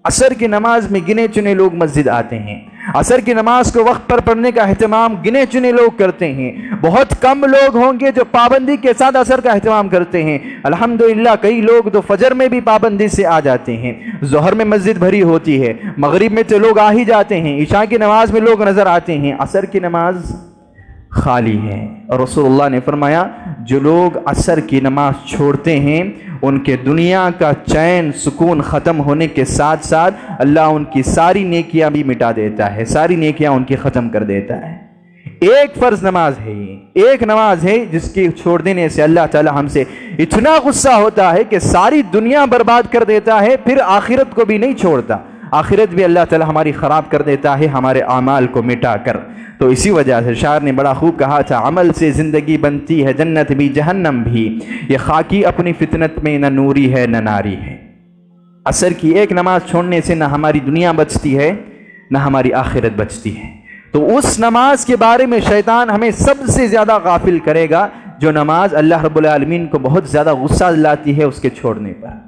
B: عصر کی نماز میں گنے چنے لوگ مسجد آتے ہیں، عصر کی نماز کو وقت پر پڑھنے کا اہتمام گنے چنے لوگ کرتے ہیں۔ بہت کم لوگ ہوں گے جو پابندی کے ساتھ عصر کا اہتمام کرتے ہیں۔ الحمدللہ کئی لوگ تو فجر میں بھی پابندی سے آ جاتے ہیں، ظہر میں مسجد بھری ہوتی ہے، مغرب میں تو لوگ آ ہی جاتے ہیں، عشاء کی نماز میں لوگ نظر آتے ہیں، عصر کی نماز خالی ہے۔ اور رسول اللہ نے فرمایا جو لوگ عصر کی نماز چھوڑتے ہیں ان کے دنیا کا چین سکون ختم ہونے کے ساتھ ساتھ اللہ ان کی ساری نیکیاں بھی مٹا دیتا ہے، ساری نیکیاں ان کی ختم کر دیتا ہے۔ ایک فرض نماز ہے، ایک نماز ہے جس کی چھوڑ دینے سے اللہ تعالی ہم سے اتنا غصہ ہوتا ہے کہ ساری دنیا برباد کر دیتا ہے، پھر آخرت کو بھی نہیں چھوڑتا، آخرت بھی اللہ تعالی ہماری خراب کر دیتا ہے ہمارے اعمال کو مٹا کر۔ تو اسی وجہ سے شاعر نے بڑا خوب کہا تھا عمل سے زندگی بنتی ہے جنت بھی جہنم بھی، یہ خاکی اپنی فطنت میں نہ نوری ہے نہ ناری ہے۔ عصر کی ایک نماز چھوڑنے سے نہ ہماری دنیا بچتی ہے نہ ہماری آخرت بچتی ہے۔ تو اس نماز کے بارے میں شیطان ہمیں سب سے زیادہ غافل کرے گا جو نماز اللہ رب العالمین کو بہت زیادہ غصہ دلاتی ہے اس کے چھوڑنے پر۔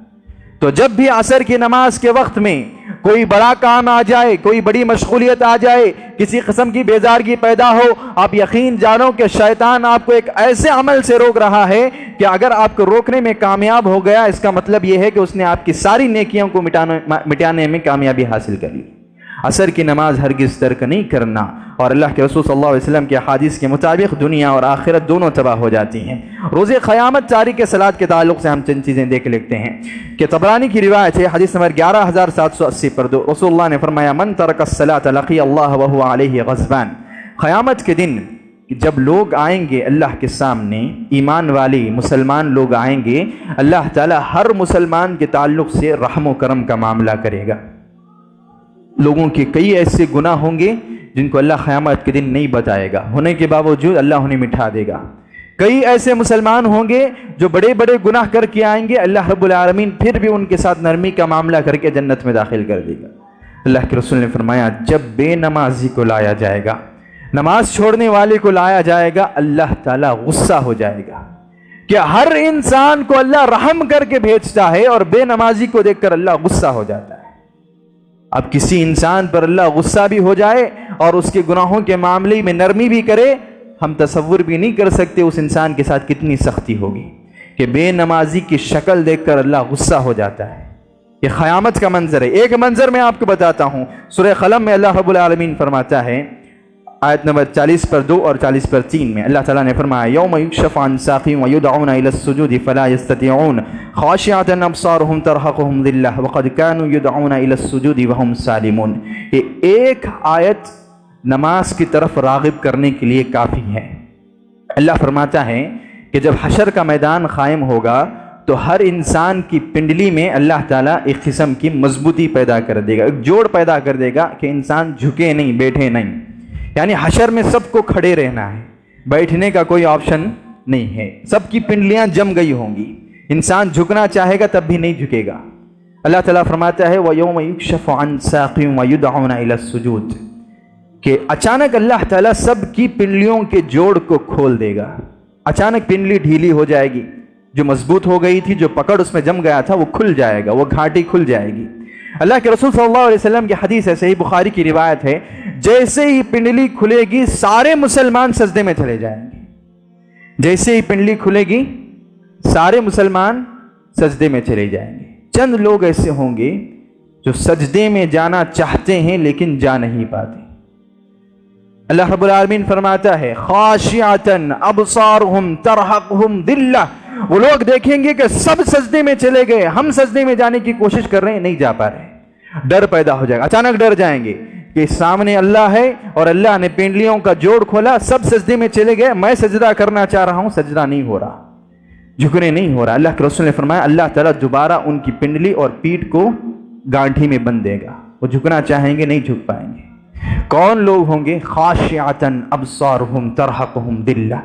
B: تو جب بھی عصر کی نماز کے وقت میں کوئی بڑا کام آ جائے، کوئی بڑی مشغولیت آ جائے، کسی قسم کی بیزارگی پیدا ہو، آپ یقین جانو کہ شیطان آپ کو ایک ایسے عمل سے روک رہا ہے کہ اگر آپ کو روکنے میں کامیاب ہو گیا اس کا مطلب یہ ہے کہ اس نے آپ کی ساری نیکیوں کو مٹانے میں کامیابی حاصل کر لی۔ عصر کی نماز ہرگز ترک نہیں کرنا، اور اللہ کے رسول صلی اللہ علیہ وسلم کے حدیث کے مطابق دنیا اور آخرت دونوں تباہ ہو جاتی ہیں۔ روز قیامت تاریک صلاۃ کے تعلق سے ہم چند چیزیں دیکھ لیتے ہیں کہ طبرانی کی روایت ہے حدیث نمبر 11780 رسول اللہ نے فرمایا من ترک الصلاۃ لقی اللہ وهو علیہ غضبان۔ قیامت کے دن جب لوگ آئیں گے اللہ کے سامنے، ایمان والے مسلمان لوگ آئیں گے، اللہ تعالی ہر مسلمان کے تعلق سے رحم و کرم کا معاملہ کرے گا۔ لوگوں کے کئی ایسے گناہ ہوں گے جن کو اللہ قیامت کے دن نہیں بتائے گا، ہونے کے باوجود اللہ انہیں مٹھا دے گا۔ کئی ایسے مسلمان ہوں گے جو بڑے بڑے گناہ کر کے آئیں گے، اللہ رب العالمین پھر بھی ان کے ساتھ نرمی کا معاملہ کر کے جنت میں داخل کر دے گا۔ اللہ کے رسول نے فرمایا جب بے نمازی کو لایا جائے گا، نماز چھوڑنے والے کو لایا جائے گا، اللہ تعالیٰ غصہ ہو جائے گا کہ ہر انسان کو اللہ رحم کر کے بھیجتا ہے اور بے نمازی کو دیکھ کر اللہ غصہ ہو جاتا ہے۔ اب کسی انسان پر اللہ غصہ بھی ہو جائے اور اس کے گناہوں کے معاملے میں نرمی بھی کرے، ہم تصور بھی نہیں کر سکتے اس انسان کے ساتھ کتنی سختی ہوگی کہ بے نمازی کی شکل دیکھ کر اللہ غصہ ہو جاتا ہے۔ یہ قیامت کا منظر ہے۔ ایک منظر میں آپ کو بتاتا ہوں، سورہ قلم میں اللہ رب العالمین فرماتا ہے، آیت نمبر 40 پر 2 اور 40 پر 3 میں اللہ تعالیٰ نے فرمایا، یوم یکشف عن ساق ویدعون الی السجود فلا یستطیعون خاشعۃ ابصارهم ترہقهم ذلہ وقد كانوا یدعون الی السجود وهم سالمون۔ یہ ایک آیت نماز کی طرف راغب کرنے کے لیے کافی ہے۔ اللہ فرماتا ہے کہ جب حشر کا میدان قائم ہوگا تو ہر انسان کی پنڈلی میں اللہ تعالیٰ ایک قسم کی مضبوطی پیدا کر دے گا، ایک جوڑ پیدا کر دے گا کہ انسان جھکے نہیں، بیٹھے نہیں۔ یعنی حشر میں سب کو کھڑے رہنا ہے، بیٹھنے کا کوئی آپشن نہیں ہے، سب کی پنڈلیاں جم گئی ہوں گی، انسان جھکنا چاہے گا تب بھی نہیں جھکے گا۔ اللہ تعالیٰ فرماتا ہے وَيَوْمَ يُكْشَفُ عَنْ سَاقٍ وَيُدْعَوْنَ إِلَى السُّجُودِ، کہ اچانک اللہ تعالیٰ سب کی پنڈلیوں کے جوڑ کو کھول دے گا۔ اچانک پنڈلی ڈھیلی ہو جائے گی، جو مضبوط ہو گئی تھی، جو پکڑ اس میں جم گیا تھا وہ کھل جائے گا، وہ گھاٹی کھل جائے گی۔ اللہ کے رسول صلی اللہ علیہ وسلم کی حدیث ہے، صحیح بخاری کی روایت ہے، جیسے ہی پنڈلی کھلے گی سارے مسلمان سجدے میں چلے جائیں گے۔ جیسے ہی پنڈلی کھلے گی سارے مسلمان سجدے میں چلے جائیں گے۔ چند لوگ ایسے ہوں گے جو سجدے میں جانا چاہتے ہیں لیکن جا نہیں پاتے۔ اللہ رب العالمین فرماتا ہے خاشعۃ ابصارهم ترہقهم ذلہ، وہ لوگ دیکھیں گے کہ سب سجدے میں چلے گئے، ہم سجدے میں جانے کی کوشش کر رہے ہیں، نہیں جا پا رہے۔ ڈر پیدا ہو جائے گا، اچانک ڈر جائیں گے کہ سامنے اللہ ہے اور اللہ نے پنڈلیوں کا جوڑ کھولا، سب سجدے میں چلے گئے، میں سجدہ کرنا چاہ رہا ہوں، سجدہ نہیں ہو رہا، جھکنے نہیں ہو رہا۔ اللہ کے رسول نے فرمایا اللہ تعالیٰ دوبارہ ان کی پنڈلی اور پیٹھ کو گانٹھی میں بند دے گا، وہ جھکنا چاہیں گے نہیں جھک پائیں گے۔ کون لوگ ہوں گے؟ خاشعۃ ابصارهم ترہقهم ذلہ،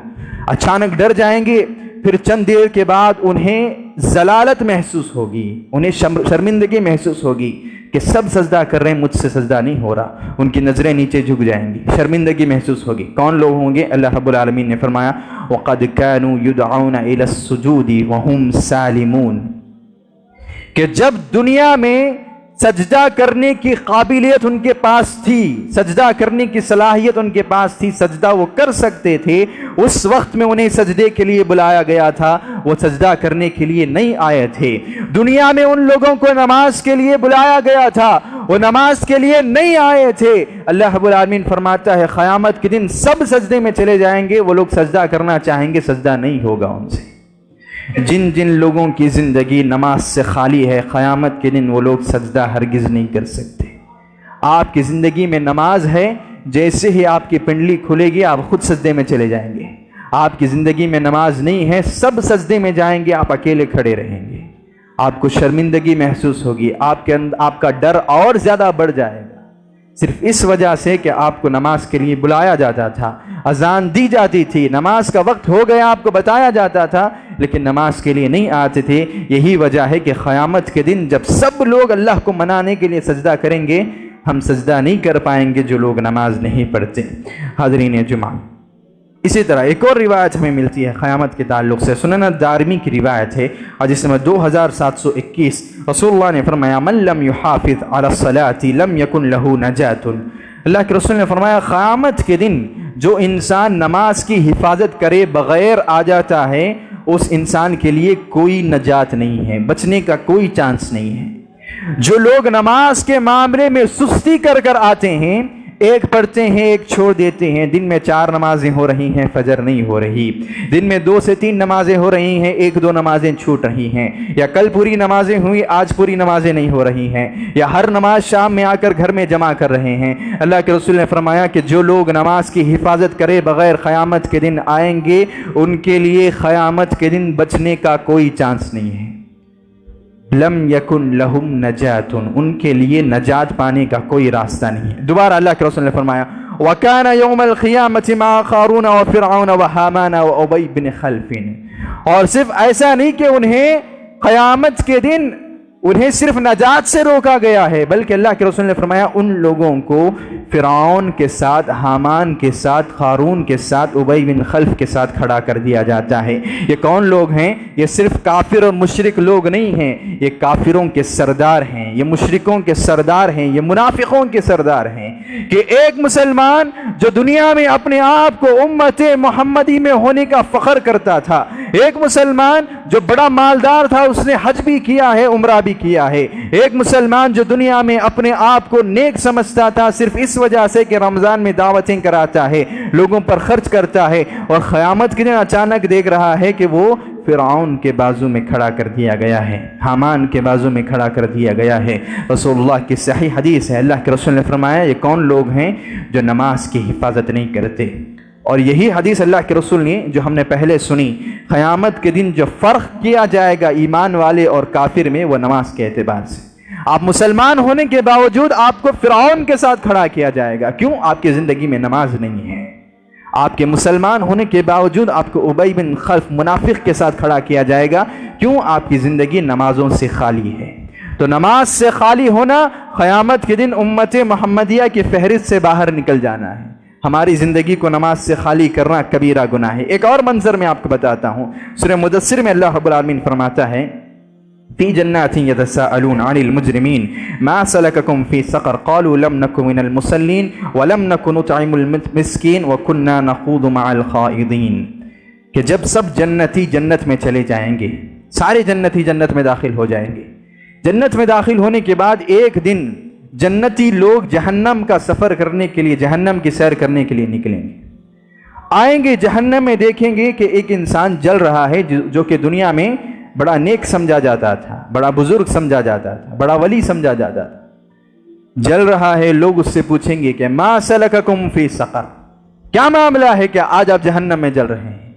B: اچانک ڈر جائیں گے، پھر چند دیر کے بعد انہیں ذلالت محسوس ہوگی، انہیں شرمندگی محسوس ہوگی کہ سب سجدہ کر رہے ہیں، مجھ سے سجدہ نہیں ہو رہا، ان کی نظریں نیچے جھک جائیں گی، شرمندگی محسوس ہوگی۔ کون لوگ ہوں گے؟ اللہ رب العالمین نے فرمایا وَقَدْ كَانُوا يُدْعَوْنَ إِلَى السُّجُودِ وَهُمْ سَالِمُونَ، کہ جب دنیا میں سجدہ کرنے کی قابلیت ان کے پاس تھی، سجدہ کرنے کی صلاحیت ان کے پاس تھی، سجدہ وہ کر سکتے تھے، اس وقت میں انہیں سجدے کے لیے بلایا گیا تھا، وہ سجدہ کرنے کے لیے نہیں آئے تھے۔ دنیا میں ان لوگوں کو نماز کے لیے بلایا گیا تھا، وہ نماز کے لیے نہیں آئے تھے۔ اللہ رب العالمین فرماتا ہے قیامت کے دن سب سجدے میں چلے جائیں گے، وہ لوگ سجدہ کرنا چاہیں گے، سجدہ نہیں ہوگا ان سے۔ جن جن لوگوں کی زندگی نماز سے خالی ہے، قیامت کے دن وہ لوگ سجدہ ہرگز نہیں کر سکتے۔ آپ کی زندگی میں نماز ہے، جیسے ہی آپ کی پنڈلی کھلے گی آپ خود سجدے میں چلے جائیں گے۔ آپ کی زندگی میں نماز نہیں ہے، سب سجدے میں جائیں گے، آپ اکیلے کھڑے رہیں گے، آپ کو شرمندگی محسوس ہوگی، آپ کا ڈر اور زیادہ بڑھ جائے گا، صرف اس وجہ سے کہ آپ کو نماز کے لیے بلایا جاتا تھا، اذان دی جاتی تھی، نماز کا وقت ہو گیا آپ کو بتایا جاتا تھا، لیکن نماز کے لیے نہیں آتے تھے۔ یہی وجہ ہے کہ قیامت کے دن جب سب لوگ اللہ کو منانے کے لیے سجدہ کریں گے، ہم سجدہ نہیں کر پائیں گے جو لوگ نماز نہیں پڑھتے۔ حاضرین جمعہ، اسی طرح ایک اور روایت ہمیں ملتی ہے قیامت کے تعلق سے، سنن الدارمی کی روایت ہے اور جس میں 2721 رسول اللہ نے فرمایا من لم يحافظ على الصلاة لم يكن له نجاة، اللہ کے رسول نے فرمایا قیامت کے دن جو انسان نماز کی حفاظت کرے بغیر آ جاتا ہے اس انسان کے لیے کوئی نجات نہیں ہے، بچنے کا کوئی چانس نہیں ہے۔ جو لوگ نماز کے معاملے میں سستی کر کر آتے ہیں، ایک پڑھتے ہیں ایک چھوڑ دیتے ہیں، دن میں 4 نمازیں ہو رہی ہیں فجر نہیں ہو رہی، دن میں 2 سے 3 نمازیں ہو رہی ہیں 1-2 نمازیں چھوٹ رہی ہیں، یا کل پوری نمازیں ہوئی آج پوری نمازیں نہیں ہو رہی ہیں، یا ہر نماز شام میں آ کر گھر میں جمع کر رہے ہیں۔ اللہ کے رسول نے فرمایا کہ جو لوگ نماز کی حفاظت کرے بغیر قیامت کے دن آئیں گے، ان کے لیے قیامت کے دن بچنے کا کوئی چانس نہیں ہے۔ لم یکن لہم نجات، ان کے لیے نجات پانے کا کوئی راستہ نہیں ہے۔ دوبارہ اللہ کے رسول نے فرمایا وَكَانَ يَوْمَ الْقِيَامَةِ مَعَ قَارُونَ وَفِرْعَوْنَ وَحَامَانَ وَأُبَيْ بْنِ خَلْفٍ، اور صرف ایسا نہیں کہ انہیں قیامت کے دن انہیں صرف نجات سے روکا گیا ہے، بلکہ اللہ کے رسول نے فرمایا ان لوگوں کو فرعون کے ساتھ، حامان کے ساتھ، قارون کے ساتھ، ابی بن خلف کے ساتھ کھڑا کر دیا جاتا ہے۔ یہ کون لوگ ہیں؟ یہ صرف کافر اور مشرک لوگ نہیں ہیں، یہ کافروں کے سردار ہیں، یہ مشرکوں کے سردار ہیں، یہ منافقوں کے سردار ہیں، کہ ایک مسلمان جو دنیا میں اپنے آپ کو امت محمدی میں ہونے کا فخر کرتا تھا، ایک مسلمان جو بڑا مالدار تھا، اس نے حج بھی کیا ہے، عمرہ بھی کیا ہے، ایک مسلمان جو دنیا میں اپنے آپ کو نیک سمجھتا تھا صرف اس وجہ سے کہ رمضان میں دعوتیں کراتا ہے، لوگوں پر خرچ کرتا ہے، اور قیامت کے دن اچانک دیکھ رہا ہے کہ وہ فرعون کے بازو میں کھڑا کر دیا گیا ہے، حامان کے بازو میں کھڑا کر دیا گیا ہے۔ رسول اللہ کی صحیح حدیث ہے، اللہ کے رسول نے فرمایا یہ کون لوگ ہیں جو نماز کی حفاظت نہیں کرتے؟ اور یہی حدیث اللہ کے رسول نے جو ہم نے پہلے سنی، قیامت کے دن جو فرق کیا جائے گا ایمان والے اور کافر میں، وہ نماز کے اعتبار سے۔ آپ مسلمان ہونے کے باوجود آپ کو فرعون کے ساتھ کھڑا کیا جائے گا، کیوں؟ آپ کی زندگی میں نماز نہیں ہے۔ آپ کے مسلمان ہونے کے باوجود آپ کو ابی بن خلف منافق کے ساتھ کھڑا کیا جائے گا، کیوں؟ آپ کی زندگی نمازوں سے خالی ہے۔ تو نماز سے خالی ہونا قیامت کے دن امت محمدیہ کی فہرست سے باہر نکل جانا ہے۔ ہماری زندگی کو نماز سے خالی کرنا کبیرہ گناہ ہے۔ ایک اور منظر میں آپ کو بتاتا ہوں، سورہ مدثر میں اللہ رب العالمین فرماتا ہے فی جنات یتساءلون عن المجرمین ما سلککم فی سقر قالوا لم نک من المصلین ولم نک نطعم المسکین وکننا نخوض مع الخائضین، کہ جب سب جنتی جنت میں چلے جائیں گے، سارے جنتی جنت میں داخل ہو جائیں گے، جنت میں داخل ہونے کے بعد ایک دن جنتی لوگ جہنم کا سفر کرنے کے لیے، جہنم کی سیر کرنے کے لیے نکلیں گے، آئیں گے جہنم میں، دیکھیں گے کہ ایک انسان جل رہا ہے جو کہ دنیا میں بڑا نیک سمجھا جاتا تھا، بڑا بزرگ سمجھا جاتا تھا، بڑا ولی سمجھا جاتا تھا، جل رہا ہے۔ لوگ اس سے پوچھیں گے کہ ما سلککم فی سقر، کیا معاملہ ہے کہ آج آپ جہنم میں جل رہے ہیں؟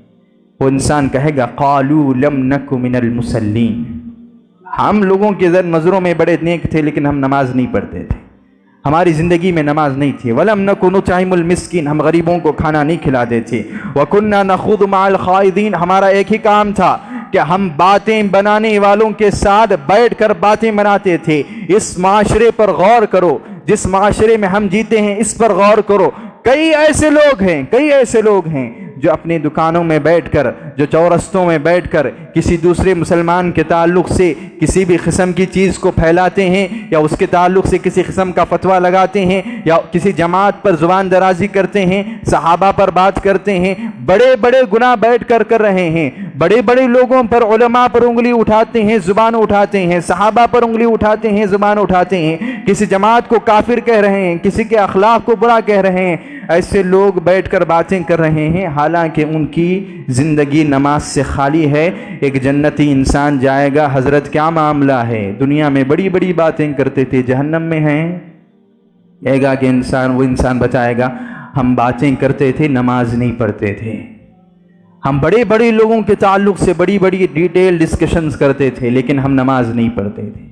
B: وہ انسان کہے گا قالوا لم نک من المصلین، ہم لوگوں کے نظروں میں بڑے نیک تھے لیکن ہم نماز نہیں پڑھتے تھے، ہماری زندگی میں نماز نہیں تھی، وَلَمْ نَكُ نُطْعِمُ الْمِسْكِينَ، ہم غریبوں کو کھانا نہیں کھلاتے تھے، وَكُنَّا نَخُوضُ مَعَ الْخَائِضِينَ، ہمارا ایک ہی کام تھا کہ ہم باتیں بنانے والوں کے ساتھ بیٹھ کر باتیں بناتے تھے۔ اس معاشرے پر غور کرو، جس معاشرے میں ہم جیتے ہیں اس پر غور کرو، کئی ایسے لوگ ہیں جو اپنی دکانوں میں بیٹھ کر، جو چورستوں میں بیٹھ کر کسی دوسرے مسلمان کے تعلق سے کسی بھی قسم کی چیز کو پھیلاتے ہیں، یا اس کے تعلق سے کسی قسم کا فتویٰ لگاتے ہیں، یا کسی جماعت پر زبان درازی کرتے ہیں، صحابہ پر بات کرتے ہیں، بڑے بڑے گناہ بیٹھ کر کر رہے ہیں، بڑے بڑے لوگوں پر، علماء پر انگلی اٹھاتے ہیں، زبان اٹھاتے ہیں، صحابہ پر انگلی اٹھاتے ہیں، زبان اٹھاتے ہیں، کسی جماعت کو کافر کہہ رہے ہیں، کسی کے اخلاق کو برا کہہ رہے ہیں۔ ایسے لوگ بیٹھ کر باتیں کر رہے ہیں، حالانکہ ان کی زندگی نماز سے خالی ہے۔ ایک جنتی انسان جائے گا، حضرت کیا معاملہ ہے؟ دنیا میں بڑی بڑی باتیں کرتے تھے، جہنم میں ہیں؟ کہے گا کہ وہ انسان بتائے گا ہم باتیں کرتے تھے، نماز نہیں پڑھتے تھے، ہم بڑے بڑے لوگوں کے تعلق سے بڑی بڑی ڈیٹیل ڈسکشنز کرتے تھے، لیکن ہم نماز نہیں پڑھتے تھے۔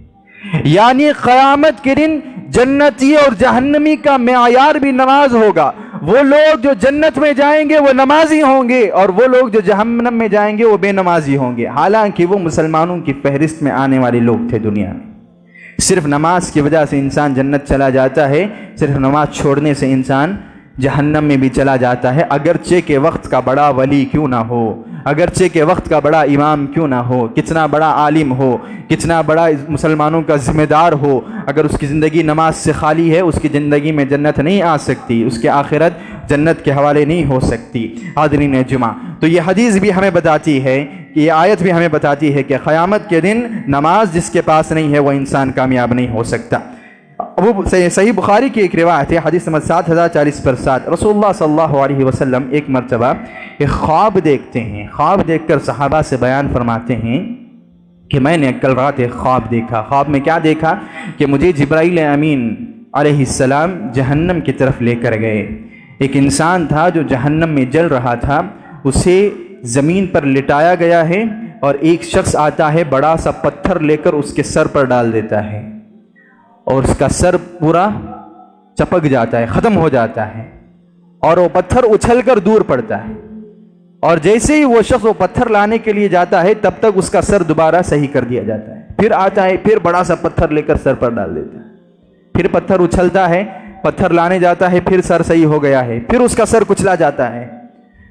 B: یعنی قیامت کے دن جنتی اور جہنمی کا معیار بھی نماز ہوگا۔ وہ لوگ جو جنت میں جائیں گے وہ نمازی ہوں گے، اور وہ لوگ جو جہنم میں جائیں گے وہ بے نمازی ہوں گے، حالانکہ وہ مسلمانوں کی فہرست میں آنے والے لوگ تھے دنیا میں۔ صرف نماز کی وجہ سے انسان جنت چلا جاتا ہے، صرف نماز چھوڑنے سے انسان جہنم میں بھی چلا جاتا ہے، اگرچہ کہ وقت کا بڑا ولی کیوں نہ ہو، اگرچہ کہ وقت کا بڑا امام کیوں نہ ہو، کتنا بڑا عالم ہو، کتنا بڑا مسلمانوں کا ذمہ دار ہو، اگر اس کی زندگی نماز سے خالی ہے، اس کی زندگی میں جنت نہیں آ سکتی، اس کی آخرت جنت کے حوالے نہیں ہو سکتی۔ حاضرین جمعہ، تو یہ حدیث بھی ہمیں بتاتی ہے کہ یہ آیت بھی ہمیں بتاتی ہے کہ قیامت کے دن نماز جس کے پاس نہیں ہے وہ انسان کامیاب نہیں ہو سکتا۔ وہ صحیح بخاری کی ایک روایت ہے، حدیث نمبر 7040 رسول اللہ صلی اللہ علیہ وسلم ایک مرتبہ ایک خواب دیکھتے ہیں، خواب دیکھ کر صحابہ سے بیان فرماتے ہیں کہ میں نے کل رات ایک خواب دیکھا۔ خواب میں کیا دیکھا؟ کہ مجھے جبرائیل امین علیہ السلام جہنم کی طرف لے کر گئے۔ ایک انسان تھا جو جہنم میں جل رہا تھا، اسے زمین پر لٹایا گیا ہے، اور ایک شخص آتا ہے بڑا سا پتھر لے کر اس کے سر پر ڈال دیتا ہے، اور اس کا سر پورا چپک جاتا ہے، ختم ہو جاتا ہے، اور وہ پتھر اچھل کر دور پڑتا ہے، اور جیسے ہی وہ شخص وہ پتھر لانے کے لیے جاتا ہے تب تک اس کا سر دوبارہ صحیح کر دیا جاتا ہے، پھر آتا ہے، پھر بڑا سا پتھر لے کر سر پر ڈال دیتا ہے، پھر پتھر اچھلتا ہے، پتھر لانے جاتا ہے، پھر سر صحیح ہو گیا ہے، پھر اس کا سر کچلا جاتا ہے۔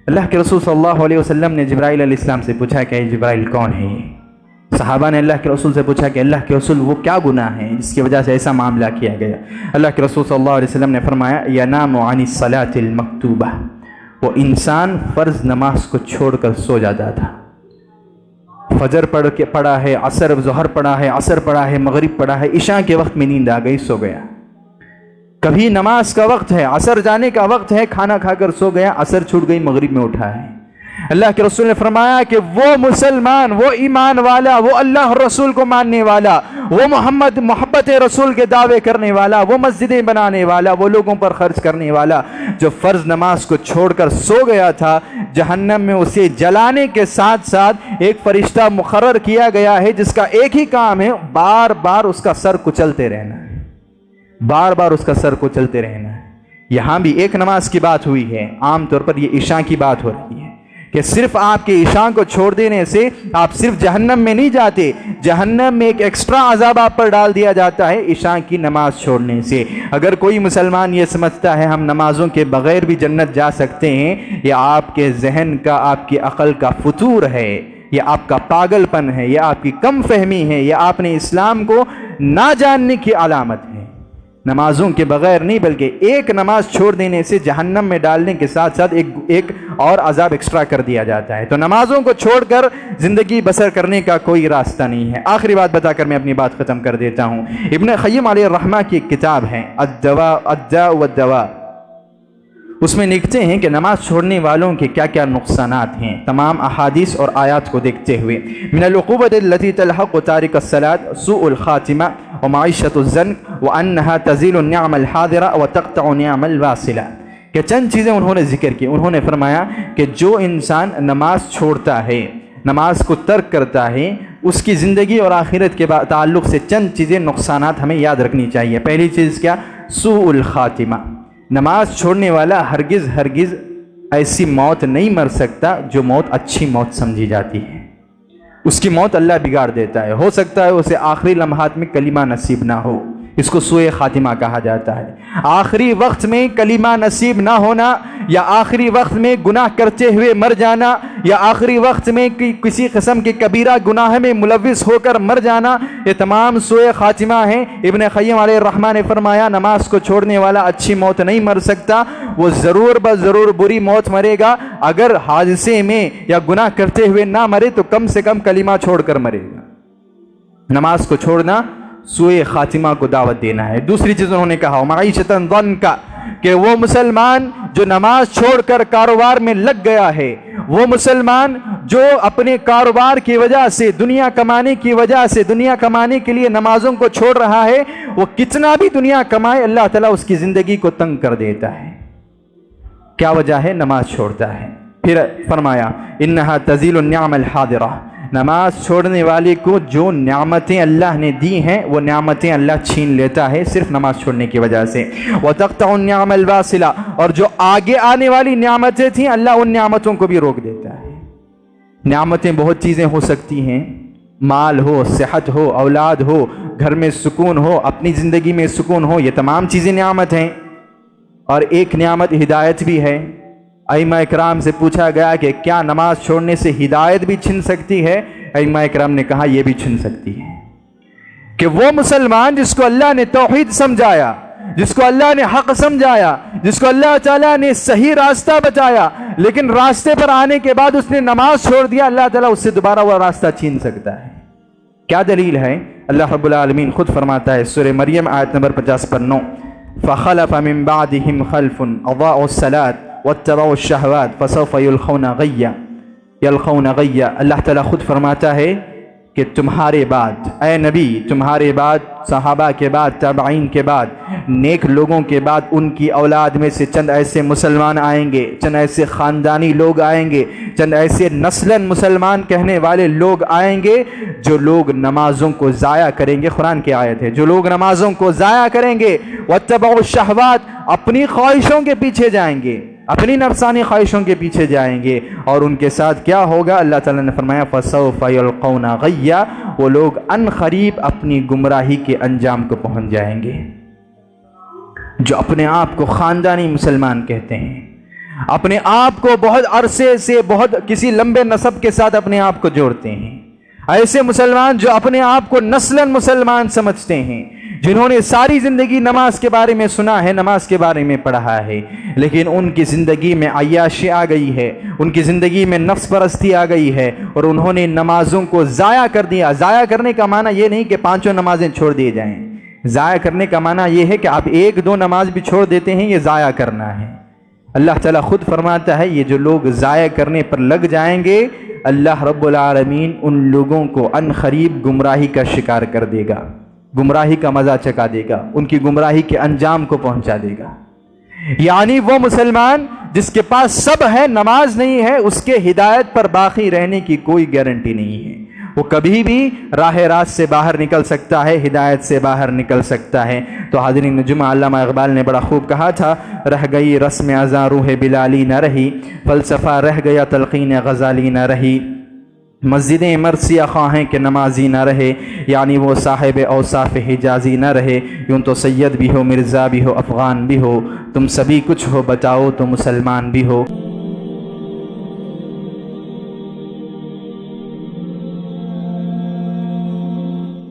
B: اللہ کے رسول صلی اللہ علیہ وسلم نے جبرائیل علیہ السلام سے پوچھا کہ اے جبرائیل کون ہے یہ؟ صحابہ نے اللہ کے رسول سے پوچھا کہ اللہ کے رسول وہ کیا گناہ ہے جس کی وجہ سے ایسا معاملہ کیا گیا؟ اللہ کے رسول صلی اللہ علیہ وسلم نے فرمایا ینام عن الصلاۃ المکتوبہ، وہ انسان فرض نماز کو چھوڑ کر سو جاتا تھا۔ فجر پڑھا ہے، عصر ظہر پڑھا ہے، عصر پڑھا ہے، مغرب پڑھا ہے، عشاء کے وقت میں نیند آ گئی، سو گیا۔ کبھی نماز کا وقت ہے، عصر جانے کا وقت ہے، کھانا کھا کر سو گیا، عصر چھوٹ گئی، مغرب میں اٹھا ہے۔ اللہ کے رسول نے فرمایا کہ وہ مسلمان، وہ ایمان والا، وہ اللہ رسول کو ماننے والا، وہ محبت رسول کے دعوے کرنے والا، وہ مسجدیں بنانے والا، وہ لوگوں پر خرچ کرنے والا جو فرض نماز کو چھوڑ کر سو گیا تھا، جہنم میں اسے جلانے کے ساتھ ساتھ ایک فرشتہ مقرر کیا گیا ہے جس کا ایک ہی کام ہے، بار بار اس کا سر کچلتے رہنا ہے، بار بار اس کا سر کچلتے رہنا ہے۔ یہاں بھی ایک نماز کی بات ہوئی ہے، عام طور پر یہ عشاء کی بات ہو رہی ہے کہ صرف آپ کے عشاء کو چھوڑ دینے سے آپ صرف جہنم میں نہیں جاتے، جہنم میں ایک ایکسٹرا عذاب آپ پر ڈال دیا جاتا ہے عشاء کی نماز چھوڑنے سے۔ اگر کوئی مسلمان یہ سمجھتا ہے ہم نمازوں کے بغیر بھی جنت جا سکتے ہیں، یہ آپ کے ذہن کا، آپ کی عقل کا فتور ہے، یہ آپ کا پاگل پن ہے، یہ آپ کی کم فہمی ہے، یہ آپ نے اسلام کو نہ جاننے کی علامت ہے۔ نمازوں کے بغیر نہیں، بلکہ ایک نماز چھوڑ دینے سے جہنم میں ڈالنے کے ساتھ ساتھ ایک اور عذاب ایکسٹرا کر دیا جاتا ہے۔ تو نمازوں کو چھوڑ کر زندگی بسر کرنے کا کوئی راستہ نہیں ہے۔ آخری بات بتا کر میں اپنی بات ختم کر دیتا ہوں۔ ابن قیم علیہ الرحمہ کی ایک کتاب ہے الداء والدواء، اس میں لکھتے ہیں کہ نماز چھوڑنے والوں کے کیا کیا نقصانات ہیں، تمام احادیث اور آیات کو دیکھتے ہوئے۔ من العقوبۃ التي تلحق تارک الصلاۃ سوء الخاتمہ ومعیشۃ الزنق وانها تزیل النعم الحاضرہ وتقطع النعم الواصلہ، کہ چند چیزیں انہوں نے ذکر کی۔ انہوں نے فرمایا کہ جو انسان نماز چھوڑتا ہے، نماز کو ترک کرتا ہے، اس کی زندگی اور آخرت کے تعلق سے چند چیزیں، نقصانات ہمیں یاد رکھنی چاہیے۔ پہلی چیز کیا؟ سوء الخاتمہ، نماز چھوڑنے والا ہرگز ایسی موت نہیں مر سکتا جو موت اچھی موت سمجھی جاتی ہے، اس کی موت اللہ بگاڑ دیتا ہے۔ ہو سکتا ہے اسے آخری لمحات میں کلمہ نصیب نہ ہو، اس کو سوء خاتمہ کہا جاتا ہے۔ آخری وقت میں کلمہ نصیب نہ ہونا، یا آخری وقت میں گناہ کرتے ہوئے مر جانا، یا آخری وقت میں کسی قسم کے کبیرہ گناہ میں ملوث ہو کر مر جانا، یہ تمام سوء خاتمہ ہیں۔ ابن قیم علیہ الرحمہ نے فرمایا نماز کو چھوڑنے والا اچھی موت نہیں مر سکتا، وہ ضرور بضرور بری موت مرے گا۔ اگر حادثے میں یا گناہ کرتے ہوئے نہ مرے تو کم سے کم کلمہ چھوڑ کر مرے گا۔ نماز کو چھوڑنا سوء خاتمہ کو دعوت دینا ہے۔ دوسری چیز انہوں نے کہا معیشۃ ضنکا، کہ وہ مسلمان جو نماز چھوڑ کر کاروبار میں لگ گیا ہے، وہ مسلمان جو اپنے کاروبار کی وجہ سے، دنیا کمانے کی وجہ سے، دنیا کمانے کے لیے نمازوں کو چھوڑ رہا ہے، وہ کتنا بھی دنیا کمائے اللہ تعالیٰ اس کی زندگی کو تنگ کر دیتا ہے۔ کیا وجہ ہے؟ نماز چھوڑتا ہے۔ پھر فرمایا انہا تزیل النعم الحاضرہ، نماز چھوڑنے والے کو جو نعمتیں اللہ نے دی ہیں وہ نعمتیں اللہ چھین لیتا ہے صرف نماز چھوڑنے کی وجہ سے۔ وَتَقْطَعُ النِّعَمَ الْوَاصِلَةَ، اور جو آگے آنے والی نعمتیں تھیں اللہ ان نعمتوں کو بھی روک دیتا ہے۔ نعمتیں بہت چیزیں ہو سکتی ہیں، مال ہو، صحت ہو، اولاد ہو، گھر میں سکون ہو، اپنی زندگی میں سکون ہو، یہ تمام چیزیں نعمت ہیں۔ اور ایک نعمت ہدایت بھی ہے۔ ائمہ اکرام سے پوچھا گیا کہ کیا نماز چھوڑنے سے ہدایت بھی چھن سکتی ہے؟ ائمہ اکرام نے کہا یہ بھی چھن سکتی ہے، کہ وہ مسلمان جس کو اللہ نے توحید سمجھایا، جس کو اللہ نے حق سمجھایا، جس کو اللہ تعالیٰ نے صحیح راستہ بتایا، لیکن راستے پر آنے کے بعد اس نے نماز چھوڑ دیا، اللہ تعالیٰ اس سے دوبارہ وہ راستہ چھین سکتا ہے۔ کیا دلیل ہے؟ اللہ رب العالمین خود فرماتا ہے سورہ مریم آیت نمبر 50/9 فَخَلَفَ مِن بَعْدِهِمْ خَلْفٌ أَضَاعُوا الصَّلَاةَ وَاتَّبَعُوا الشَّهَوَاتِ فَسَوْفَ يَلْقَوْنَ غَيًّا۔ اللہ تعالیٰ خود فرماتا ہے کہ تمہارے بعد، اے نبی، تمہارے بعد، صحابہ کے بعد، تابعین کے بعد، نیک لوگوں کے بعد ان کی اولاد میں سے چند ایسے مسلمان آئیں گے، چند ایسے خاندانی لوگ آئیں گے، چند ایسے نسلاً مسلمان کہنے والے لوگ آئیں گے جو لوگ نمازوں کو ضائع کریں گے۔ قرآن کی آیت ہے، جو لوگ نمازوں کو ضائع کریں گے، واتبعوا الشہوات، اپنی خواہشوں کے پیچھے جائیں گے، اپنی نفسانی خواہشوں کے پیچھے جائیں گے، اور ان کے ساتھ کیا ہوگا؟ اللہ تعالیٰ نے فرمایا فَسَوْفَ يَلْقَوْنَ غَيًّا، وہ لوگ ان قریب اپنی گمراہی کے انجام کو پہنچ جائیں گے۔ جو اپنے آپ کو خاندانی مسلمان کہتے ہیں، اپنے آپ کو بہت عرصے سے بہت کسی لمبے نسب کے ساتھ اپنے آپ کو جوڑتے ہیں، ایسے مسلمان جو اپنے آپ کو نسلاً مسلمان سمجھتے ہیں، جنہوں نے ساری زندگی نماز کے بارے میں سنا ہے، نماز کے بارے میں پڑھا ہے، لیکن ان کی زندگی میں عیاشی آ گئی ہے، ان کی زندگی میں نفس پرستی آ گئی ہے، اور انہوں نے نمازوں کو ضائع کر دیا۔ ضائع کرنے کا معنی یہ نہیں کہ 5 نمازیں چھوڑ دیے جائیں، ضائع کرنے کا معنی یہ ہے کہ آپ 1-2 نماز بھی چھوڑ دیتے ہیں، یہ ضائع کرنا ہے۔ اللہ تعالیٰ خود فرماتا ہے یہ جو لوگ ضائع کرنے پر لگ جائیں گے، اللہ رب العالمین ان لوگوں کو ان قریب گمراہی کا شکار کر دے گا، گمراہی کا مزہ چکا دے گا، ان کی گمراہی کے انجام کو پہنچا دے گا۔ یعنی وہ مسلمان جس کے پاس سب ہے، نماز نہیں ہے، اس کے ہدایت پر باقی رہنے کی کوئی گارنٹی نہیں ہے، وہ کبھی بھی راہ راست سے باہر نکل سکتا ہے، ہدایت سے باہر نکل سکتا ہے۔ تو حاضرین جمعہ، علامہ اقبال نے بڑا خوب کہا تھا، رہ گئی رسم ازاں روح بلالی نہ رہی، فلسفہ رہ گیا تلقین غزالی نہ رہی، مسجدیں مرثیہ خواہیں کہ نمازی نہ رہے، یعنی وہ صاحب اوصاف حجازی نہ رہے۔ یوں تو سید بھی ہو، مرزا بھی ہو، افغان بھی ہو، تم سبھی کچھ ہو، بتاؤ تو مسلمان بھی ہو۔